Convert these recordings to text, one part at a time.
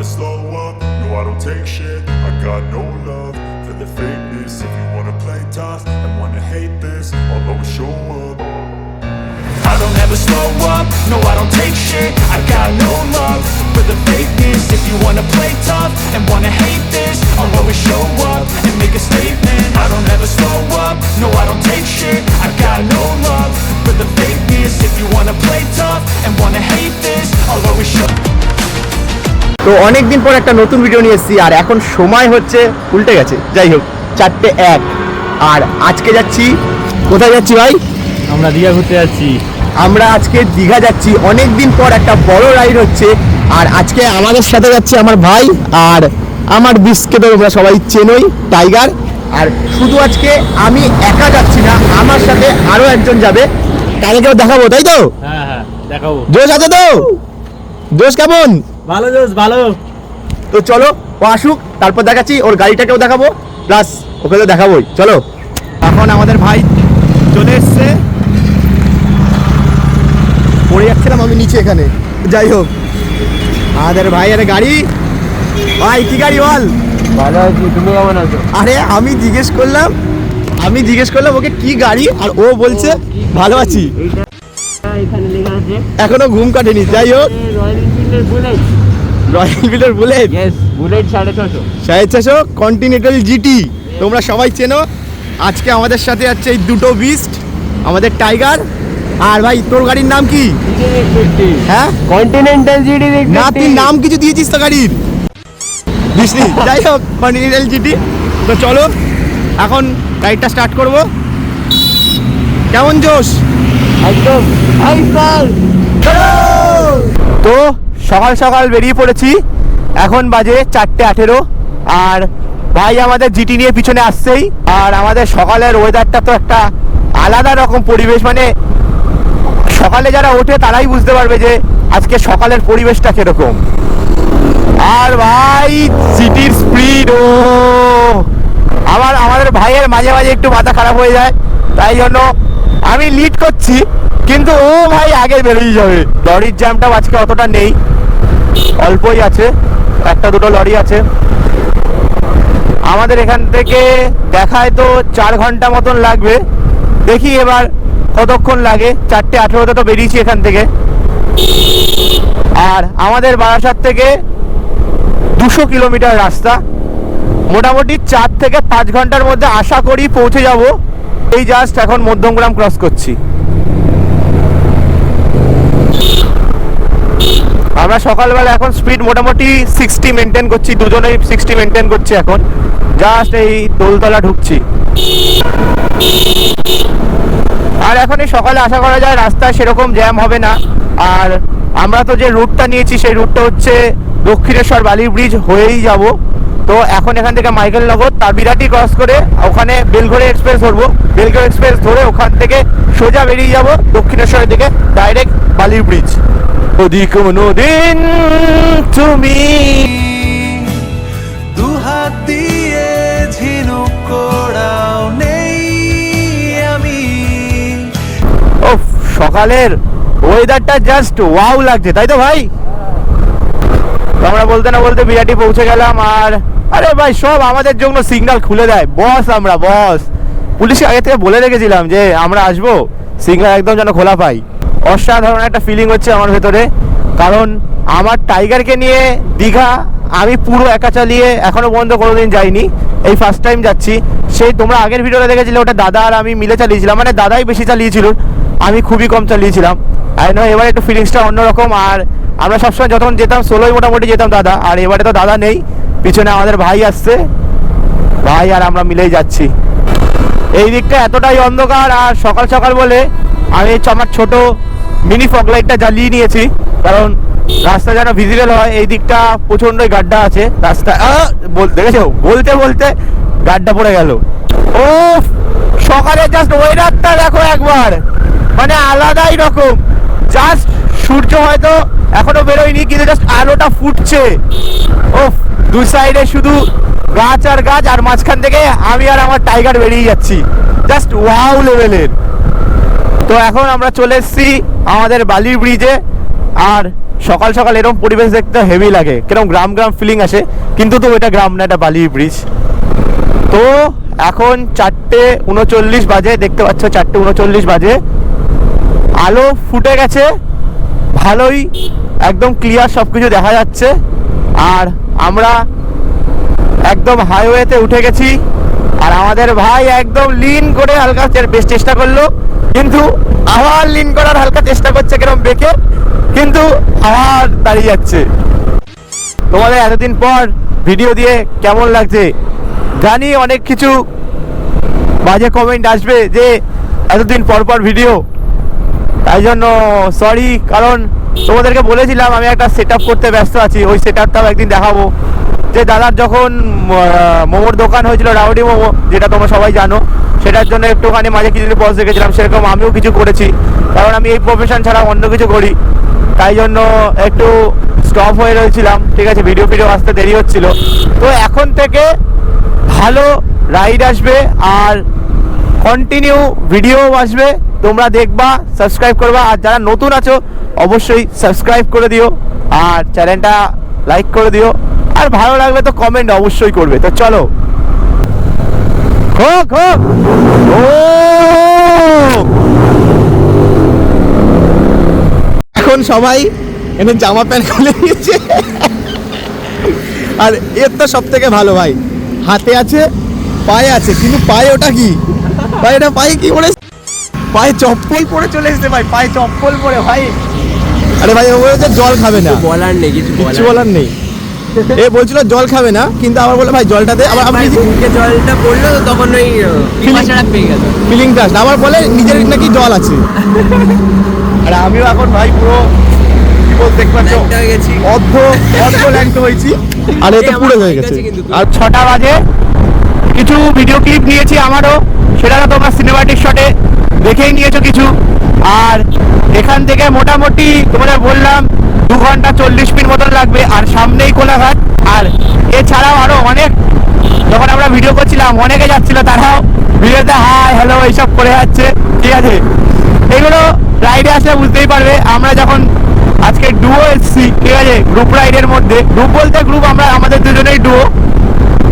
slow up, no I don't take shit. I got no love for the fakeness. If you wanna play tough and wanna hate this, I'll always show up. I don't ever slow up, no I don't take shit. I got no love for the fakeness. If you wanna play tough and wanna hate this, I'll always show up and make a statement. I don't ever slow up, no I don't take shit. I got no love for the fakeness. If you wanna play tough and wanna hate this, I'll always show up. তো অনেকদিন পর একটা নতুন video নিয়ে এসেছি আর এখন সময় হচ্ছে উল্টে গেছে। যাই হোক 4:01 আর আজকে যাচ্ছি, কোথায় যাচ্ছি ভাই? আমরা দীঘা ঘুরতে যাচ্ছি। আমরা আজকে দীঘা যাচ্ছি, অনেকদিন পর একটা বড় রাইড হচ্ছে। আর আজকে আমাদের সাথে যাচ্ছে আমার ভাই আর আমার বিস্কে তো তোমরা সবাই চেনোই, টাইগার। আর শুধু আজকে আমি একা যাচ্ছি না, আমার সাথে আরো একজন যাবে, তাদেরকেও দেখাবো, তাই তো? হ্যাঁ হ্যাঁ দেখাবো। জোশ আছে তো? জোশ কেমন? ভালো জোশ, ভালো। তো চলো ও আসুক, তারপর দেখাচ্ছি, ওর গাড়িটাকেও দেখাবো, প্লাস ওকে তো দেখাবোই। চলো, এখন আমাদের ভাই চলে এসছে, পড়ে যাচ্ছিলাম আমি নিচে এখানে। যাই হোক আমাদের ভাইয়ের গাড়ি। ভাই কি গাড়ি বল? ভালো আছি, তুমি কেমন আছো? আরে আমি জিজ্ঞেস করলাম ওকে কি গাড়ি, আর ও বলছে ভালো আছি। এখানে লেখা আছে এখনো ঘুম কাটেনি। যাই হোক রয়্যাল এনফিল্ডের বুলেট। রয়্যাল এনফিল্ডের bullet, yes bullet 650 650 continental GT, তোমরা সবাই চেনো। আজকে আমাদের সাথে আছে এই দুটো বিস্ট, আমাদের টাইগার আর ভাই তোর গাড়ির নাম কি? হ্যাঁ কন্টিনেন্টাল জিডি। না তুই নাম কিছু দিয়েছিস তো গাড়ির? দিসনি? যাই হোক কন্টিনেন্টাল জিটি। তো চলো এখন গাড়িটা স্টার্ট করব। কেমন জোশ? একদম তো সকাল সকাল বেরিয়ে পড়েছি, এখন বাজে 4:18 আর ভাই আমাদের জিটি নিয়ে পিছনে আসছেই। আর আমাদের সকালের ওয়েদারটা তো একটা আলাদা রকম পরিবেশ, মানে সকালে যারা ওঠে তারাই বুঝতে পারবে যে আজকে সকালের পরিবেশটা কিরকম। আর ভাই জিটির স্পিড, ও আমাদের ভাইয়ের মাঝে মাঝে একটু মাথা খারাপ হয়ে যায়, তাই জন্য আমি লিড করছি, কিন্তু ও ভাই আগে বেরিয়ে যাবে। লরির জ্যামটাও আজকে অতটা নেই, অল্পই আছে, একটা দুটো লরি আছে। আমাদের এখান থেকে দেখায় তো 4 ঘন্টা মতন লাগবে, দেখি এবার কতক্ষণ লাগে। 4:18 তো বেরিয়েছি এখান থেকে। আর আমাদের বারাসাত থেকে 200 কিলোমিটার রাস্তা, মোটামুটি 4 থেকে 5 ঘন্টার মধ্যে আশা করি পৌঁছে যাব। এই জাস্ট এখন মধ্যমগ্রাম ক্রস করছি। আমরা সকালবেলা এখন স্পিড মোটামুটি 60 মেনটেন করছি, দুজনেই 60 মেনটেন করছি। এখন জাস্ট এই দোলতলা ঢুকছি। আর এখন এই সকালে আশা করা যায় রাস্তায় সেরকম জ্যাম হবে না। আর আমরা তো যে রুটটা নিয়েছি সেই রুটটা হচ্ছে দক্ষিণেশ্বর বালি ব্রিজ হয়েই যাব। তো এখন এখান থেকে মাইকেলনগর তার বিরাটি ক্রস করে ওখানে বেলঘড়ি এক্সপ্রেস ধরবো, বেলঘড়ি এক্সপ্রেস ধরে ওখান থেকে সোজা বেরিয়ে যাব দক্ষিণেশ্বরের দিকে, ডাইরেক্ট বালি ব্রিজ। যদি কোনো দিন তুমি দুহাত দিয়ে ঝিনুক কোড়াও নেই আমি। ও সকালের ওয়েদারটা জাস্ট ওয়াও লাগছে, তাই তো ভাই? আমরা বলতে না বলতে বিরাটি পৌঁছে গেলাম। আর আরে ভাই সব আমাদের জন্য সিগন্যাল খুলে দেয় বস, আমরা বস পুলিশকে আগে থেকে বলে রেখেছিলাম যে আমরা আসবো, সিগন্যাল একদম যেন খোলা পাই। অসাধারণ একটা ফিলিং হচ্ছে আমার ভেতরে, কারণ আমার টাইগারকে নিয়ে দীঘা আমি পুরো একা চালিয়ে এখনো পর্যন্ত কোনোদিন যাইনি, এই ফার্স্ট টাইম যাচ্ছি। সেই তোমরা আগের ভিডিওটা দেখেছিলে, ওটা দাদা আর আমি মিলে চালিয়েছিলাম, মানে দাদাই বেশি চালিয়েছিল, আমি খুবই কম চালিয়েছিলাম। আর নয় এবার একটু ফিলিংসটা অন্যরকম। আর আমরা সবসময় যখন যেতাম সোলোই মোটামুটি যেতাম দাদা, আর এবারে তো দাদা নেই, পিছনে আমাদের ভাই আসছে, ভাই আর আমরা মিলেই যাচ্ছি। এই দিকটা এতটাই অন্ধকার, আর সকাল সকাল বলে আমি আমার ছোট মিনি ফগ লাইটটা জ্বালিয়ে নিয়েছি, কারণ রাস্তা যেন ভিজিবল হয়। এই দিকটা প্রচণ্ডই গাড্ডা আছে রাস্তা, দেখেছো বলতে বলতে গাড্ডা পড়ে গেল। ও সকালে জাস্ট ওয়েদারটা দেখো একবার, মানে আলাদাই রকম। জাস্ট সূর্য হয়তো এখনো বেরোয়নি, কিন্তু জাস্ট আলোটা ফুটছে। ও দু সাইডে শুধু গাছ আর গাছ, আর মাঝখান থেকে আমি আর আমার টাইগার বেরিয়ে যাচ্ছি, জাস্ট ওয়াও লেভেলের। তো এখন আমরা চলে এসেছি আমাদের বালি ব্রিজে। আর সকাল সকাল এরকম পরিবেশ দেখতে হেভি লাগে, কিরকম গ্রাম গ্রাম ফিলিং আসে, কিন্তু তো ওইটা গ্রাম না, এটা বালি ব্রিজ। তো এখন 4:39 বাজে, দেখতে পাচ্ছ 4:39 বাজে, আলো ফুটে গেছে ভালোই, একদম ক্লিয়ার সব কিছু দেখা যাচ্ছে। আর আমরা একদম হাইওয়েতে উঠে গেছি, আর আমাদের ভাই একদম লিন করে হালকা বেশ চেষ্টা করলো, কিন্তু আবার লিন করার হালকা চেষ্টা করছে কিরম বেঁকে, কিন্তু আবার দাঁড়িয়ে যাচ্ছে। তোমাদের এতদিন পর ভিডিও দিয়ে কেমন লাগছে জানি, অনেক কিছু বাজে কমেন্ট আসবে যে এতদিন পর পর ভিডিও, তাই জন্য সরি। কারণ তোমাদেরকে বলেছিলাম আমি একটা সেট আপ করতে ব্যস্ত আছি, ওই সেট আপটাও একদিন দেখাবো। যে দাদার যখন মোমোর দোকান হয়েছিল, রাউডি মোমো, যেটা তোমরা সবাই জানো, সেটার জন্য একটুখানি মাঝে কিছুদিন পজ রেখেছিলাম, সেরকম আমিও কিছু করেছি, কারণ আমি এই প্রফেশন ছাড়া অন্য কিছু করি, তাই জন্য একটু স্টপ হয়ে রয়েছিলাম। ঠিক আছে, ভিডিও আসতে দেরি হচ্ছিল। তো এখন থেকে ভালো রাইড আসবে আর কন্টিনিউ ভিডিও আসবে, তোমরা দেখবা, সাবস্ক্রাইব করবা, আর যারা নতুন আছো অবশ্যই সাবস্ক্রাইব করে দিও আর চ্যানেলটা লাইক করে দিও, আর ভালো লাগলে তো কমেন্ট অবশ্যই করবে। তো চলো, হোক হোক। ও এখন সবাই এখানে জামা প্যান্ট খুলে নিয়েছে, আর এর তো সব থেকে ভালো ভাই, হাতে আছে পায়ে আছে, কিন্তু পায়ে ওটা কি, পায়েটা পায়ে কি পরে, পায়ে চপ্পল পরে চলে এসেছে ভাই, পায়ে চপ্পল পরে ভাই। আরে ভাই ও বলেছে জল খাবে না, বলার নেই, কিছু বলার নেই। এ বলছিল জল খাবে না, কিন্তু আবার বলে ভাই জলটা দে, আবার আমি মুখে জলটা পড়লো তো তখন ওই পিপাসাটা পেয়ে গেল, ফিলিংটা আসে, আবার বলে নিজের নাকি জল আছে। আর আমিও এখন ভাই পুরো দেখতে পাচ্ছ হয়ে গেছি। অর্ধ ল্যাংটো হয়েছি, আর এতে পুরো হয়ে গেছে। আর 6টা বাজে, কিছু ভিডিও ক্লিপ নিয়েছি আমারও, সেটা তোমরা সিনেমাটিক শটে দেখেই নিয়েছো কিছু। আর এখান থেকে মোটামুটি তোমাদের বললাম 2 ঘন্টা 40 মিনিট মতন লাগবে, আর সামনেই কোলাঘাট। আর এছাড়াও আরো অনেক, যখন আমরা ভিডিও করছিলাম অনেকে যাচ্ছিল, তারাও ভিডিওতে হাই হ্যালো এইসব করে যাচ্ছে। ঠিক আছে, এগুলো রাইডে আসলে বুঝতেই পারবে। আমরা যখন আজকে ডুও এসছি, ঠিক আছে, গ্রুপ রাইডের মধ্যে, গ্রুপ বলতে গ্রুপ, আমরা আমাদের দুজনেই ডুও।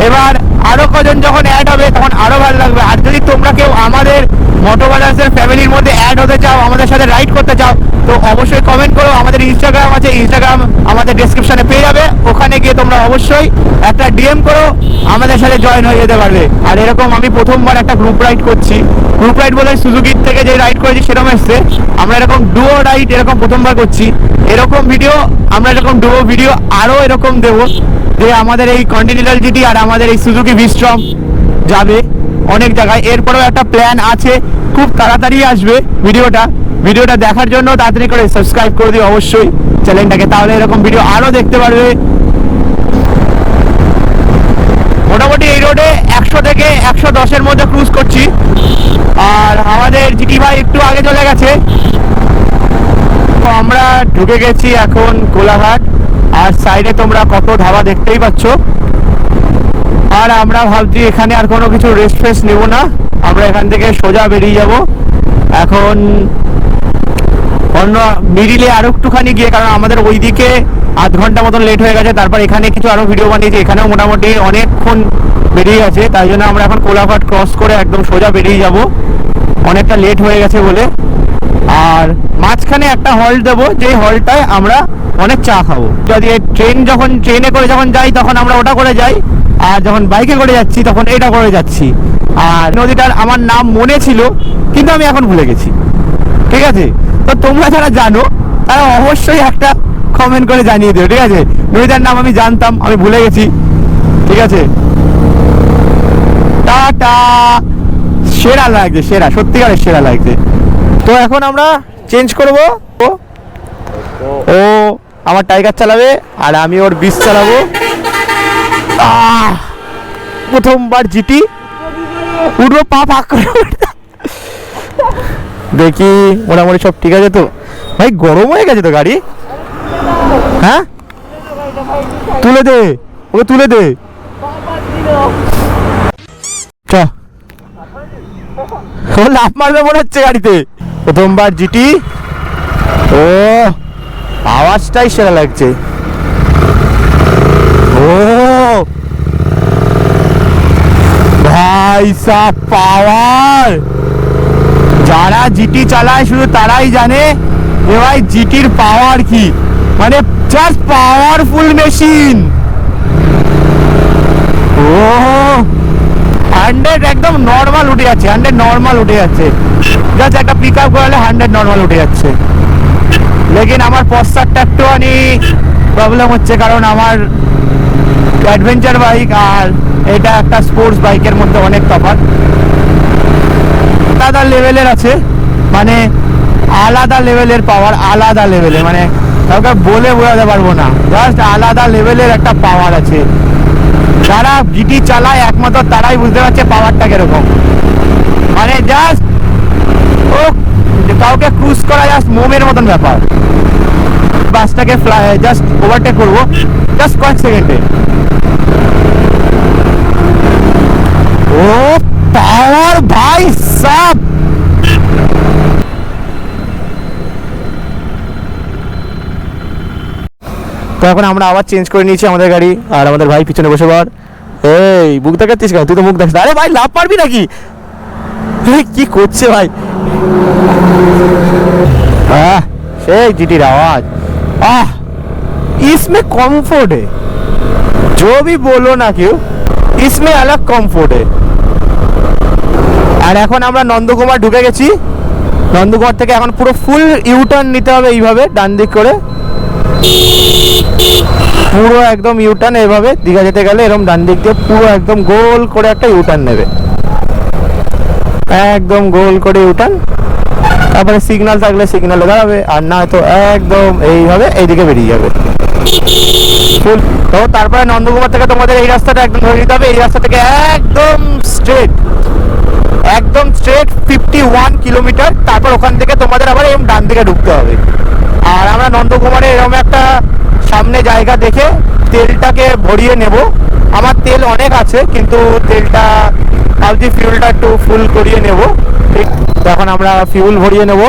এবার আরো কজন যখন অ্যাড হবে তখন আরো ভালো লাগবে। আর যদি তোমরা কেউ আমাদের মোটো ব্রাদার্সের ফ্যামিলির মধ্যে অ্যাড হতে চাও, আমাদের সাথে রাইড করতে চাও, তো অবশ্যই কমেন্ট করো। আমাদের ইনস্টাগ্রাম আছে, ইনস্টাগ্রাম আমাদের ডেসক্রিপশনে পেয়ে যাবে, ওখানে গিয়ে তোমরা অবশ্যই একটা ডিএম করো, আমাদের সাথে জয়েন হয়ে যেতে পারবে। আর এরকম আমি প্রথমবার একটা গ্রুপ রাইড করছি, গ্রুপ রাইড বলে সুজুকির থেকে যে রাইড করেছি সেরকম এসছে, আমরা এরকম ডুও রাইড এরকম প্রথমবার করছি। এরকম ভিডিও আমরা এরকম ডুও ভিডিও আরও এরকম দেবো, যে আমাদের এই কন্টিনেন্টাল জিটি আর আমাদের এই সুজুকি ভিস্ট্রম যাবে অনেক জায়গায়। এরপরেও একটা প্ল্যান আছে, খুব তাড়াতাড়ি আসবে ভিডিওটা দেখার জন্য তাড়াতাড়ি করে সাবস্ক্রাইব করে দিও অবশ্যই চ্যানেলটাকে, তাহলে এরকম ভিডিও আরও দেখতে পারবে। মোটামুটি এই রোডে 100 থেকে 110-এর মধ্যে ক্রুজ করছি, আর আমাদের জিটি ভাই একটু আগে চলে গেছে। তো আমরা ঢুকে গেছি এখন কোলাঘাট, আর সাইডে তোমরা কত ধাবা দেখতেই পাচ্ছ। আর আমরা ভাবছি এখানে আর কোনো কিছু রেস্ট ফেস্ট নেবো না, আমরা এখান থেকে সোজা বেরিয়ে যাব। এখন অন্য মিডিলে আরো একটুখানি গিয়ে, কারণ আমাদের ওইদিকে আধ ঘন্টা মতন লেট হয়ে গেছে, তারপর এখানে কিছু আরো ভিডিও বানিয়েছি, এখানেও মোটামুটি অনেকক্ষণ বেরিয়ে গেছে, তাই জন্য আমরা এখন কোলাঘাট ক্রস করে একদম সোজা বেরিয়ে যাব, অনেকটা লেট হয়ে গেছে বলে। আর মাঝখানে একটা হল্ট দেবো, যে হল্টটায় আমরা অনেক চা খাবো। যদি ট্রেনে করে যখন যাই তখন আমরা ওটা করে যাই, আর যখন বাইকে করে যাচ্ছি তখন এটা করে যাচ্ছি। আর নদীটার আমার নাম মনে ছিল, কিন্তু আমি এখন ভুলে গেছি। ঠিক আছে, তো তোমরা যারা জানো তারা অবশ্যই একটা কমেন্ট করে জানিয়ে দিও। ঠিক আছে, নদীটার নাম আমি জানতাম, আমি ভুলে গেছি। ঠিক আছে, টাটা। সেরা লাগছে, সেরা, সত্যিকারের সেরা লাগছে। তো এখন আমরা চেঞ্জ করব, ও আমার টাইগার চালাবে আর আমি ওর বিশ চালাবো। প্রথমবার জিটি উঠবো, পা পাক করে দেখি মোটামুটি সব ঠিক আছে তো। ভাই গরম হয়ে গেছে তো গাড়ি, হ্যাঁ তুলে দে, ওকে তুলে দে। চ, ও লাফ মারবে মনে হচ্ছে গাড়িতে, প্রথমবার জিটি। ও আওয়াজটাই সেরা লাগছে। ও ভাই সাব পাওয়ার, যারা জিটি চালায় শুধু তারাই জানে যে ভাই জিটির পাওয়ার কি, মানে জাস্ট পাওয়ারফুল মেশিন। ও 100 একদম নর্মাল উঠে যাচ্ছে, 100 নর্মাল উঠে যাচ্ছে, জাস্ট একটা পিক আপ করালে 100 নর্মাল উঠে যাচ্ছে। লেকিন আমার পশ্চাৎটা একটুখানি প্রবলেম হচ্ছে, কারণ আমার অ্যাডভেঞ্চার বাইক আর এটা একটা স্পোর্টস বাইকের মধ্যে অনেক তফাৎ। আলাদা লেভেলের আছে, মানে আলাদা লেভেলের পাওয়ার, আলাদা লেভেলের, মানে কাউকে বলে বোঝাতে পারবো না, জাস্ট আলাদা লেভেলের একটা পাওয়ার আছে। যারা জিটি চালায় একমাত্র তারাই বুঝতে পারছে পাওয়ারটা কিরকম, মানে জাস্ট ও কাউকে ক্রুজ করা জাস্ট মোমের মতন ব্যাপার। বাসটাকে জাস্ট ওভারটেক করবো জাস্ট কয়েক সেকেন্ডে। ও পাওয়ার ভাই সাব, তো এখন আমরা আবার চেঞ্জ করে নিয়েছি আমাদের গাড়ি, আর আমাদের ভাই পিছনে বসে পড়। এই মুখ দেখাচ্ছিস কেন, তুই তো মুখ দেখাচ্ছিস। আরে ভাই লাভ পারবি নাকি, কি করছে ভাই। সেই জিটির আওয়াজ, इसमें कंफर्ट है, जो भी बोलो ना क्यों, इसमें अलग कंफर्ट है। আর এখন আমরা নন্দকুমার ঢুকে গেছি, নন্দকুমার থেকে এখন পুরো ফুল ইউটার্ন নিতে হবে এইভাবে ডান দিক করে, পুরো একদম ইউটার্ন এইভাবে দীঘা যেতে গেলে এরকম ডান দিক দিয়ে পুরো একদম গোল করে একটা ইউটার্ন নেবে, একদম গোল করে ইউটার্ন। তারপরে সিগন্যাল থাকলে সিগন্যালে দাঁড়াবে, আর না তো একদম এইভাবে এইদিকে বেরিয়ে যাবে ফুল। তো তারপরে নন্দকুমার থেকে তোমাদের এই রাস্তাটা একদম ধরে নিতে হবে, এই রাস্তা থেকে একদম স্ট্রেট, একদম স্ট্রেট 51 কিলোমিটার। তারপর ওখান থেকে তোমাদের আবার এরকম ডান দিকে ঢুকতে হবে। আর আমরা নন্দকুমারে এরকম একটা সামনে জায়গা দেখে তেলটাকে ভরিয়ে নেব। আমার তেল অনেক আছে, কিন্তু তেলটা ভাবছি ফিউলটা একটু ফুল করিয়ে নেব। ঠিক, এখন আমরা ফিউল ভরিয়ে নেব।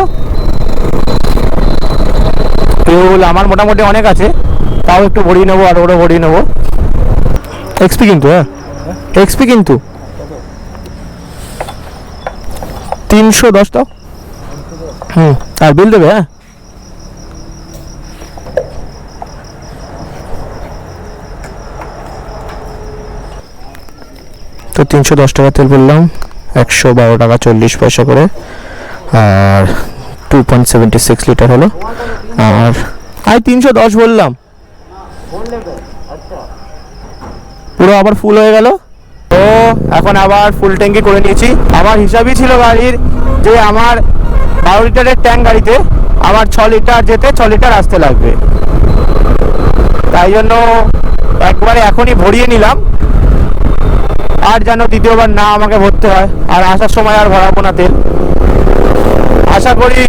ফিউল আমার মোটামুটি অনেক আছে, তাও একটু ভরিয়ে নেবো, আর ওরও ভরিয়ে নেবো। এক্সপি কিন্তু, হ্যাঁ এক্সপি কিন্তু 310 দাও। আর বিল দেবে, হ্যাঁ তো 310 টাকা তেল বললাম, 112 টাকা 40 পয়সা করে, আর 2.76 লিটার হলো। আর 310 বললাম, পুরো আবার ফুল হয়ে গেল। তো এখন আবার ফুল ট্যাঙ্কি করে নিয়েছি। আমার হিসাবই ছিল গাড়ির যে আমার 12 লিটারের ট্যাঙ্ক গাড়িতে, আমার 6 লিটার যেতে 6 লিটার আসতে লাগবে, তাই জন্য একবারে এখনই ভরিয়ে নিলাম, আর যেন দ্বিতীয়বার না আমাকে ভরতে হয়। আর আসার সময় আর ভরাবো না তেল, আশা করি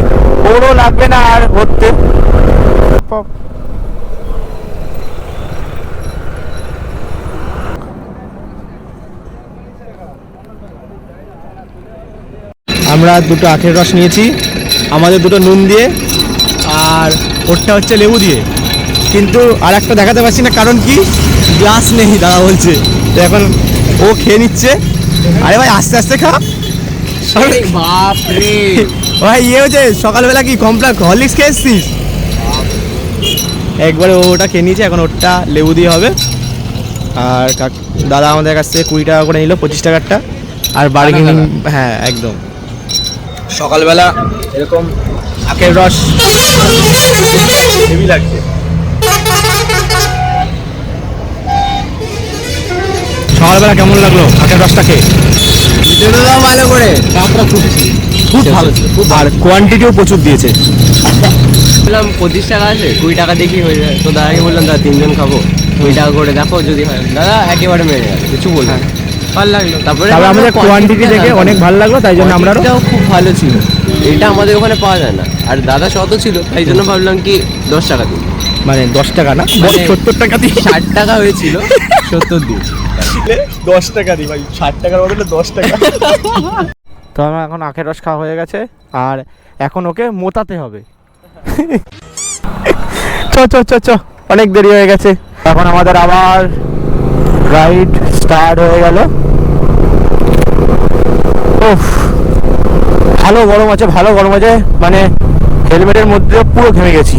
ওরও লাগবে না আর ভরতে। আমরা দুটো আখের রস নিয়েছি, আমাদের দুটো নুন দিয়ে, আর ওরটা হচ্ছে লেবু দিয়ে, কিন্তু আর একটা দেখাতে পারছি না, কারণ কি গ্লাস নেই দাদা বলছে। তো এখন ও খেয়ে নিচ্ছে। আরে ভাই আস্তে আস্তে খা, বাপ রে ভাই ইয়ে হচ্ছে সকালবেলা কি কমপ্লেন হরলিক্স খেয়ে এসছিস? একবারে ওটা খেয়ে নিয়েছে, এখন ওটা লেবু দিয়ে হবে। আর দাদা আমাদের কাছ থেকে 20 টাকা করে নিল, 25 টাকারটা। আর বার্গেনিং, হ্যাঁ একদম সকালবেলা এরকম আখের রস হেভি লাগছে। সকালবেলা কেমন লাগলো আখের রসটা খেয়ে? ভালো করে, দামটা খুব ভালো ছিল, আর কোয়ান্টিটিও প্রচুর দিয়েছে। বললাম 25 টাকা আছে, 20 টাকা দেখি হয়ে যায়। তো দাদাকে বললাম দাদা 3 জন খাবো, 20 টাকা করে দেখো যদি হয়। দাদা একেবারে মেরে গেল, কিছু বললাম, ভালো লাগলো। তারপরে আমাদের কোয়ান্টিটি দেখে অনেক ভালো লাগলো, তাই জন্য আমরা খুব ভালো ছিল। এটা আমাদের ওখানে পাওয়া যায় না, আর দাদা শত ছিল, তাই জন্য ভাবলাম কি 10 টাকা দিই, মানে 10 টাকা না, 70 টাকা দিই। 60 টাকা হয়েছিল, 70 দিই, 10 টাকা দিই ভাই, 60 টাকার বদলে 10 টাকা। তো আমার এখন আখের রস খাওয়া হয়ে গেছে, আর এখন ওকে মোতাতে হবে। চ চ চ চ, অনেক দেরি হয়ে গেছে। এখন আমাদের আবার রাইড স্টার্ট হয়ে গেল। উফ, ভালো গরম আছে, ভালো গরম আছে, মানে হেলমেটের মধ্যে পুরো ঘেমে গেছি।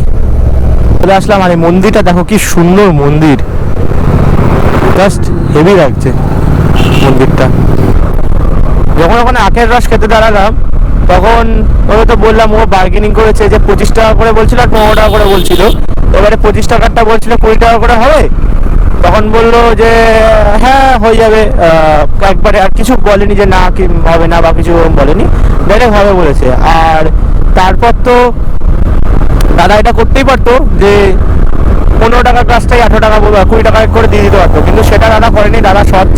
চলে আসলাম, আর এই মন্দিরটা দেখো কি সুন্দর মন্দির, জাস্ট হেভি লাগছে মন্দিরটা। যখন ওখানে আখের রস খেতে দাঁড়ালাম তখন ওকে তো বললাম, ও বার্গেনিং করেছে যে 25 টাকা করে বলছিল আর 15 টাকা করে বলছিল। এবারে 25 টাকারটা বলছিল 20 টাকা করে হবে। তখন বললো যে হ্যাঁ হয়ে যাবে, একবারে আর কিছু বলেনি যে না কি হবে না বা কিছু বলেনি, ডাইরেক্ট হবে বলেছে। আর তারপর তো দাদা এটা করতেই পারতো যে 15 টাকার কাজটাই 18 টাকা 20 টাকা করে দিয়ে দিতে পারতো, কিন্তু সেটা দাদা করেনি। দাদা সৎ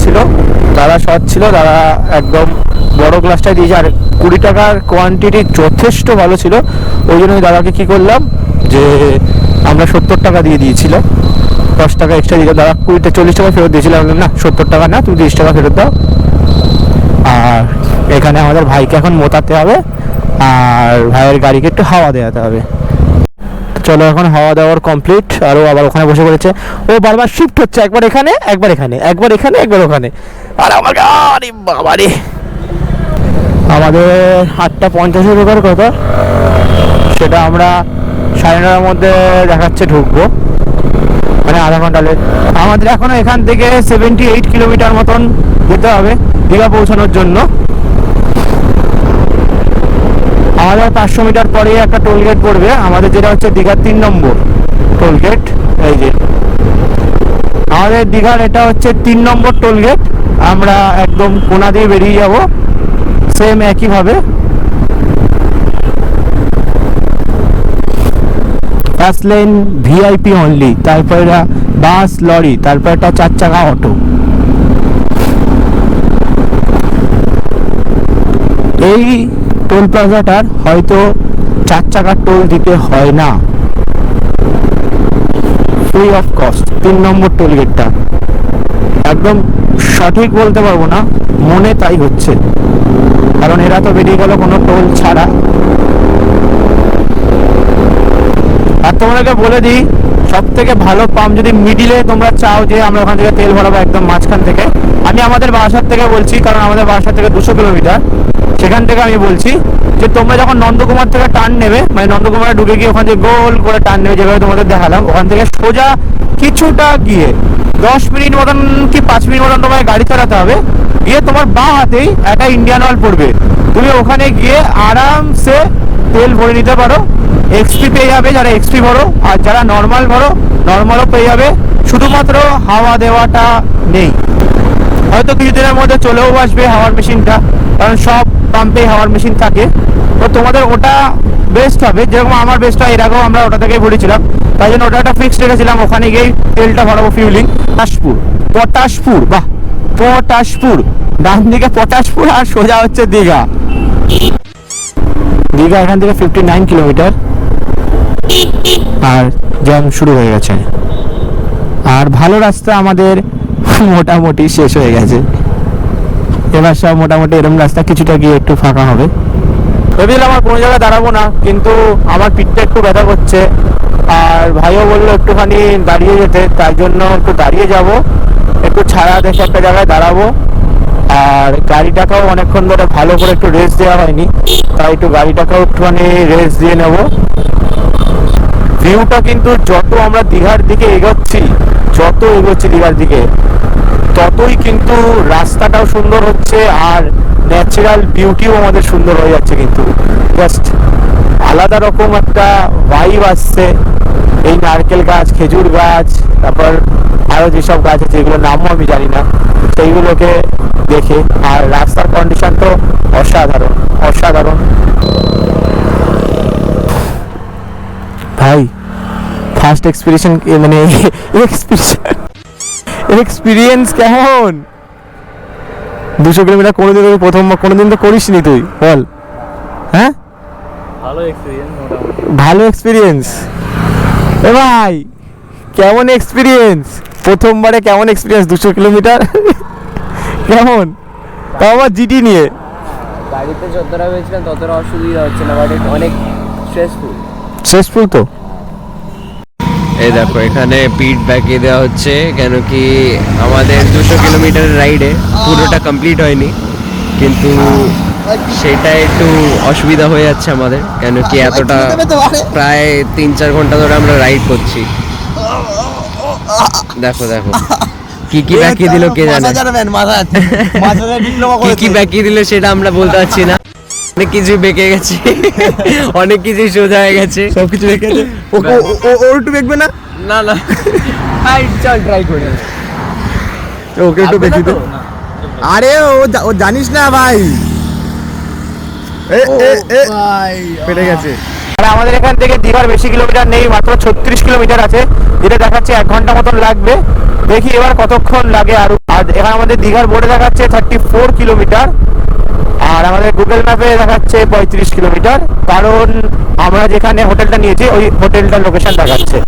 ছিল, দাদা একদম বড় গ্লাসটাই দিয়েছে। আর 20 টাকার কোয়ান্টিটি যথেষ্ট ভালো ছিল। ওই জন্য দাদাকে কি করলাম যে আমরা 70 টাকা দিয়ে দিয়েছিল, 10 টাকা এক্সট্রা দিল। দাদা 40 টাকা ফেরত দিয়েছিলাম, না 70 টাকা না, তুমি 30 টাকা ফেরত দাও। আর এখানে আমাদের ভাইকে এখন মোতাতে হবে, আর ভাইয়ের গাড়িকে একটু হাওয়া দেওয়াতে হবে। চলো এখন হাওয়া দেওয়ার কমপ্লিট, আর ও আবার ওখানে বসে পড়েছে। ও বারবার শিফট হচ্ছে, একবার এখানে একবার এখানে, একবার এখানে একবার ওখানে। আর আমার আরে বাবা রে, আমাদের 8:50 ঢোকার কথা, সেটা আমরা 9:30 মধ্যে দেখাচ্ছে ঢুকবো, মানে আধা ঘন্টা লেট। আমাদের এখনো এখান থেকে 78 কিলোমিটার মতন যেতে হবে দীঘা পৌঁছানোর জন্য। আমাদের 500 মিটার পরে একটা টোল গেট পড়বে আমাদের, যেটা হচ্ছে দীঘার 3 নম্বর টোল গেট। এই যে আমাদের দীঘার এটা হচ্ছে 3 নম্বর টোল গেট। আমরা একদম কোনা দিয়ে বেরিয়ে যাব, সেম একইভাবে। ফার্স্ট লেন ভিআইপি অনলি, তারপর বাস লরি, তারপর একটা 4 চাকা অটো। এই টোল প্লাজাটার হয়তো 4 চাকার টোল দিতে হয় না, free of cost 3 number toll গেটটা। একদম সঠিক বলতে পারবো না, মনে তাই হচ্ছে, কারণ এরা তো বেরিয়ে গেল কোনো টোল ছাড়া। আর তোমাদেরকে বলে দিই, সব থেকে ভালো পাম্প যদি মিডিলে তোমরা চাও যে আমরা ওখান থেকে তেল ভরাবো একদম মাঝখান থেকে, আমি আমাদের বাসার থেকে বলছি, কারণ আমাদের বাসার থেকে 200 কিলোমিটার, সেখান থেকে আমি বলছি যে তোমরা যখন নন্দকুমার থেকে টার্ন নেবে, মানে নন্দকুমারে ঢুকে গিয়ে ওখান থেকে গোল করে টার্ন নেবে, যেভাবে তোমাদের দেখালাম, ওখান থেকে সোজা কিছুটা গিয়ে 10 মিনিট মতন কি 5 মিনিট মতন তোমায় গাড়ি চালাতে হবে। গিয়ে তোমার বাঁ হাতেই একটা ইন্ডিয়ান অয়েল পড়বে, তুমি ওখানে গিয়ে আরামসে তেল ভরে নিতে পারো। এক্সপি পেয়ে যাবে যারা এক্সপি ভরো, আর যারা নর্মাল ভরো নর্মালও পেয়ে যাবে। শুধুমাত্র হাওয়া দেওয়াটা নেই, হয়তো কিছুদিনের মধ্যে চলেও আসবে হাওয়ার মেশিনটা, কারণ সব পাম্পেই হাওয়ার মেশিন থাকে। তো তোমাদের ওটা বেস্ট হবে, যেরকম আমার বেস্ট হয়, এর আগেও আমরা ওটা থেকেই ভরেছিলাম, তাই জন্য ওটা একটা ফিক্সড রেখেছিলাম। ওখানে গিয়েই তেলটা ভরাবো ফিউলিং। পটাশপুর, বাহ পটাশপুর, ডান দিকে পটাশপুর, আর সোজা হচ্ছে দীঘা। দীঘা এখান থেকে 59 কিলোমিটার, আর জ্যাম শুরু হয়ে গেছে। আর ভালো রাস্তা আমাদের মোটামুটি শেষ হয়ে গেছে, এবার সব মোটামুটি এরকম রাস্তা, কিছুটা গিয়ে একটু ফাঁকা হবে। ভেবেছিলাম আমার কোনো জায়গায় দাঁড়াবো না, কিন্তু আমার পিঠটা একটু ব্যথা করছে, আর ভাইও বললো একটুখানি দাঁড়িয়ে যেতে, তাই জন্য একটু দাঁড়িয়ে যাব, একটু ছায়া দেখে একটা জায়গায় দাঁড়াবো। আর গাড়িটাকেও অনেকক্ষণ ধরে ভালো করে একটু রেস্ট দেওয়া হয়নি, তাই একটু গাড়িটাকেও একটুখানি রেস্ট দিয়ে নেব। ভিউটা কিন্তু যত আমরা দীঘার দিকে এগোচ্ছি দীঘার দিকে, ততই কিন্তু রাস্তাটাও সুন্দর হচ্ছে, আর ন্যাচারাল বিউটিও আমাদের সুন্দর হয়ে যাচ্ছে। কিন্তু জাস্ট আলাদা রকম একটা ভাইব আসছে। এই নারকেল গাছ, খেজুর গাছ, তারপর আরো যেসব গাছ আছে যেগুলো নামও আমি জানি না, সেইগুলোকে দেখে। আর রাস্তার কন্ডিশন তো অসাধারণ অসাধারণ। ভাই ফার্স্ট এক্সপিরিয়েন্স, মানে এক্সপিরিয়েন্স কেমন? 200 কিলোমিটার কোনোদিন কোনোদিন তো করিসনি তুই, বল। হ্যাঁ, ভালো এক্সপিরিয়েন্স। এ ভাই কেমন এক্সপিরিয়েন্স? প্রথমবারে কেমন এক্সপিরিয়েন্স 200 কিলোমিটার? কেমন? তাও আবার জিটি নিয়ে। গাড়িতে যতটা হয়েছিলাম ততটা অসুবিধা হচ্ছে না, বাট অনেক স্ট্রেসফুল। স্ট্রেসফুল তো এই দেখো এখানে পিট ব্যাকিয়ে দেওয়া হচ্ছে, কেন কি আমাদের 200 কিলোমিটার রাইডে পুরোটা কমপ্লিট হয়নি, কিন্তু সেটা একটু অসুবিধা হয়ে যাচ্ছে আমাদের, কেন কি এতটা প্রায় 3-4 ঘন্টা ধরে আমরা রাইড করছি। দেখো দেখো কি কি ব্যাকিয়ে দিল কে জানে, কি কি ব্যাকিয়ে দিল সেটা আমরা বলতে পারছি না। অনেক কিছু বেঁকে গেছে, অনেক কিছু সোজা হয়ে গেছে, সবকিছু রেখে আছে। ও একটু দেখবে না? না না চল ট্রাই করি, ওকে একটু দেখি তো। আরে ও জানিস না ভাই, পেটে গেছে। আর আমাদের এখান থেকে দীঘার বেশি কিলোমিটার নেই, মাত্র 36 কিলোমিটার আছে, যেটা দেখাচ্ছে 1 ঘন্টা মতন লাগবে। দেখি এবার কতক্ষণ লাগে। আর এখানে আমাদের দীঘার বোর্ডে দেখাচ্ছে 34 কিলোমিটার, আর আমাদের গুগল ম্যাপে দেখাচ্ছে 35 কিলোমিটার, কারণ আমরা যেখানে হোটেলটা নিয়েছি ওই হোটেলটার লোকেশন দেখাচ্ছে।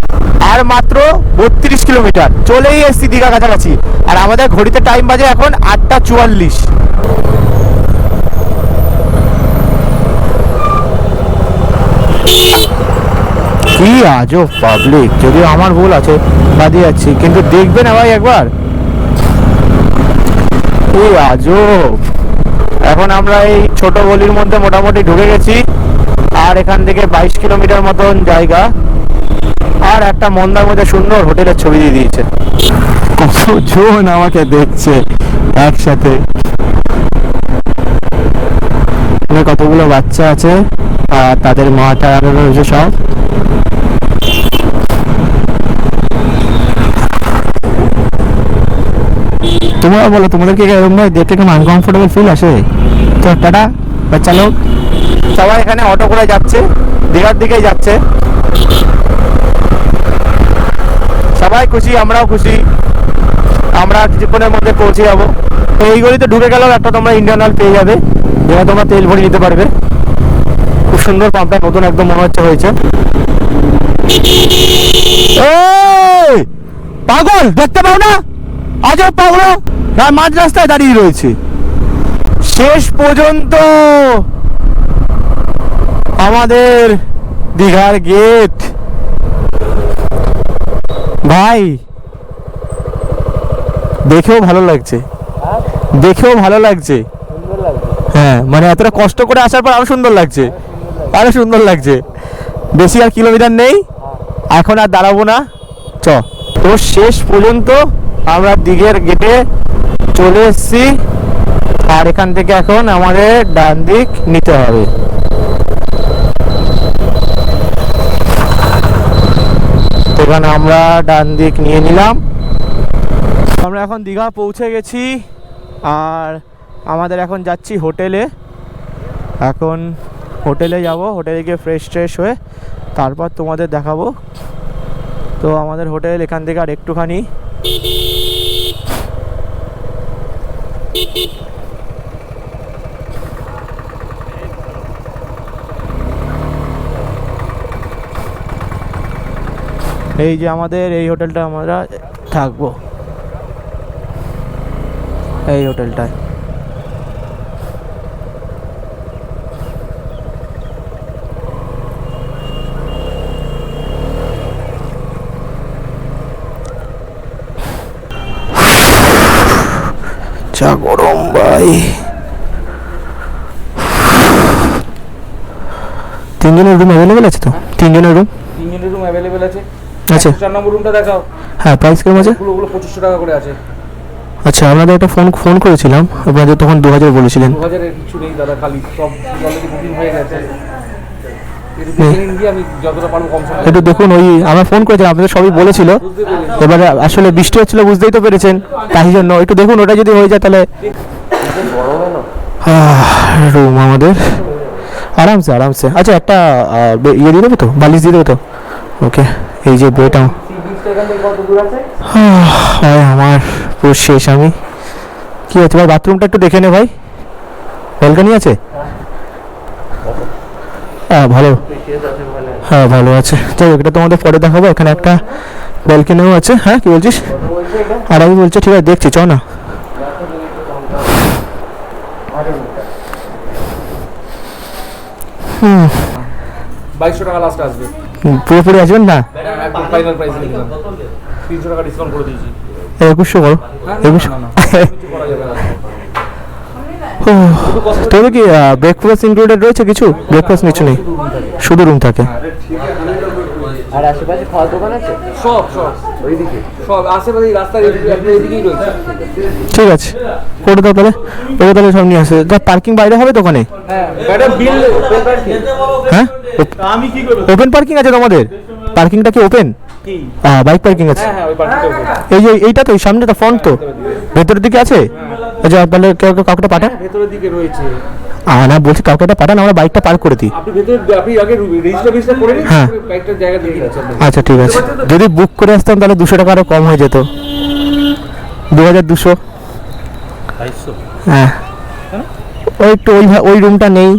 আর মাত্র 32 কিলোমিটার, চলেই এসছি দীঘা কাছাকাছি। আর আমাদের ঘড়িতে টাইম বাজে এখন 8:44। কি আজব পাবলিক, যদিও আমার ভুল আছে বাদে যাচ্ছি, কিন্তু দেখবে না ভাই একবার, কি আজব। এখন আমরা এই ছোট গলির মধ্যে মোটামুটি ঢুকে গেছি, আর এখান থেকে 22 কিলোমিটার মতন জায়গা, আর একটা মন্দার মধ্যে সুন্দর হোটেলের ছবি দিয়ে দিয়েছে। কতজন আমাকে দেখছে একসাথে, কতগুলো বাচ্চা আছে আর তাদের মাটা রয়েছে সব। তোমরা বলো, তোমাদেরকে এরকম ভাবে দেখতে কেমন আনকমফোর্টেবল ফিল আসে? তো টাটা বাচ্চা লোক সবাই এখানে অটো করে যাচ্ছে, দীঘার দিকেই যাচ্ছে, সবাই খুশি, আমরাও খুশি। আমরা কিছুক্ষণের মধ্যে পৌঁছে যাবো। তো এই গলিতে ঢুকে গেলেও একটা তোমরা ইন্ডিয়ান অয়েল পেয়ে যাবে, যেখানে তোমরা তেল ভরে নিতে পারবে। খুব সুন্দর পাম্পটা, নতুন একদম মনে হচ্ছে হয়েছে। পাগল দেখতে পাও না? আজব পাগল, মাঝ রাস্তায় দাঁড়িয়ে রয়েছে। শেষ পর্যন্ত আমাদের দীঘার গেট। ভাই দেখেও ভালো লাগছে, দেখেও ভালো লাগছে। হ্যাঁ মানে এতটা কষ্ট করে আসার পর আরো সুন্দর লাগছে, আরো সুন্দর লাগছে। বেশি আর কিলোমিটার নেই, এখন আর দাঁড়াবো না, চ। তো শেষ পর্যন্ত আমরা দীঘার গেটে চলে এসেছি, আর এখান থেকে এখন আমাদের ডান দিক নিতে হবে। এখানে আমরা ডান দিক নিয়ে নিলাম। আমরা এখন দীঘা পৌঁছে গেছি, আর আমাদের এখন যাচ্ছি হোটেলে। এখন হোটেলে যাব, হোটেলে গিয়ে ফ্রেশ ট্রেশ হয়ে তারপর তোমাদের দেখাবো। তো আমাদের হোটেল এখান থেকে আর একটুখানি, এই যে আমাদের এই হোটেলটা আমরা থাকবো, এই হোটেলটায়। যা গরম ভাই। 3 জনের রুম অ্যাভেলেবেল আছে তো? 3 জনের রুম, 3 জনের রুম অ্যাভেলেবেল আছে। আচ্ছা 4 নম্বর রুমটা দেখাও। হ্যাঁ প্রাইস কেমন আছে? ওগুলো 2500 টাকা করে আছে। আচ্ছা আপনাদের একটা ফোন করেছিলাম, আপনাদের তখন 2000 বলেছিলেন। 2000 এর কিছু নেই দাদা, খালি সব অলরেডি বুকিং হয়ে গেছে। একটু দেখে নিন কি, আমি যতটা পারবো কম সময়ে। একটু দেখুন, ওই আমরা ফোন করেছিলাম, আপনাদের সবই বলেছিল, এবারে আসলে বৃষ্টি হচ্ছিল বুঝতেই তো পেরেছেন, তাই জন্য একটু দেখুন ওটা যদি হয়ে যায় তাহলে। রুম আমাদের আরামসে আরামসে। আচ্ছা একটা ইয়ে দিয়ে দেবে তো, বালিশ দিয়ে দেবে তো? ওকে, এই যে বেটা আমার পুরো শেষ। আমি কি হচ্ছে ভাই, বাথরুমটা একটু দেখে নে ভাই, ব্যালকনি আছে? হ্যাঁ ভালো, হ্যাঁ ভালো আছে। যাই হোক, এটা তোমাদের পরে দেখাবো। এখানে একটা ব্যালকনিও আছে। হ্যাঁ কি বলছিস? আর আমি বলছি ঠিক আছে দেখছি, চ না। 2200 টাকা লাস্ট আসবে। পুরোপুরি আসবেন না? একদম ফাইনাল প্রাইস দিলাম, 300 টাকা ডিসকাউন্ট করে দিয়েছি। 2100 করো, হ্যাঁ, 2100। না, না, না, কিছু করা যাবে না। তবে কি ব্রেকফাস্ট ইনক্লুডেড রয়েছে কিছু? ব্রেকফাস্ট কিছু নেই, শুধু রুম থাকে। আর আশেপাশে খাওয়ার দোকান আছে? সব ওইদিকে, সব আশেপাশে এই রাস্তার এদিকেই রয়েছে। ঠিক আছে, করে দাও তাহলে। ওকে তাহলে সব নিয়ে আসে। যা পার্কিং বাইরে হবে দোকানে? হ্যাঁ ম্যাডাম বিল হ্যাঁ, আমি কি করব? ওপেন পার্কিং আছে তোমাদের? পার্কিংটা কি ওপেন? কি? বাইক পার্কিং আছে? হ্যাঁ ওই পার্টিটা এই যে এইটা তো, এই সামনে তো ফ্রন্ট তো, ভেতরের দিকে আছে? আচ্ছা তাহলে কাউকে পাঠান। ভেতরের দিকে রয়েছে। না বলছি কাউকে পাঠান, আমরা বাইকটা পার্ক করে দিই। আপনি ভেতরে, আপনি আগে রেজিস্টার করে নিন, হ্যাঁ। একটা জায়গা দিয়ে দিচ্ছেন। আচ্ছা ঠিক আছে, যদি বুক করে আসতাম তাহলে 200 টাকা আরও কম হয়ে যেত। 2200। হ্যাঁ, ওই একটু ওই রুমটা নেই।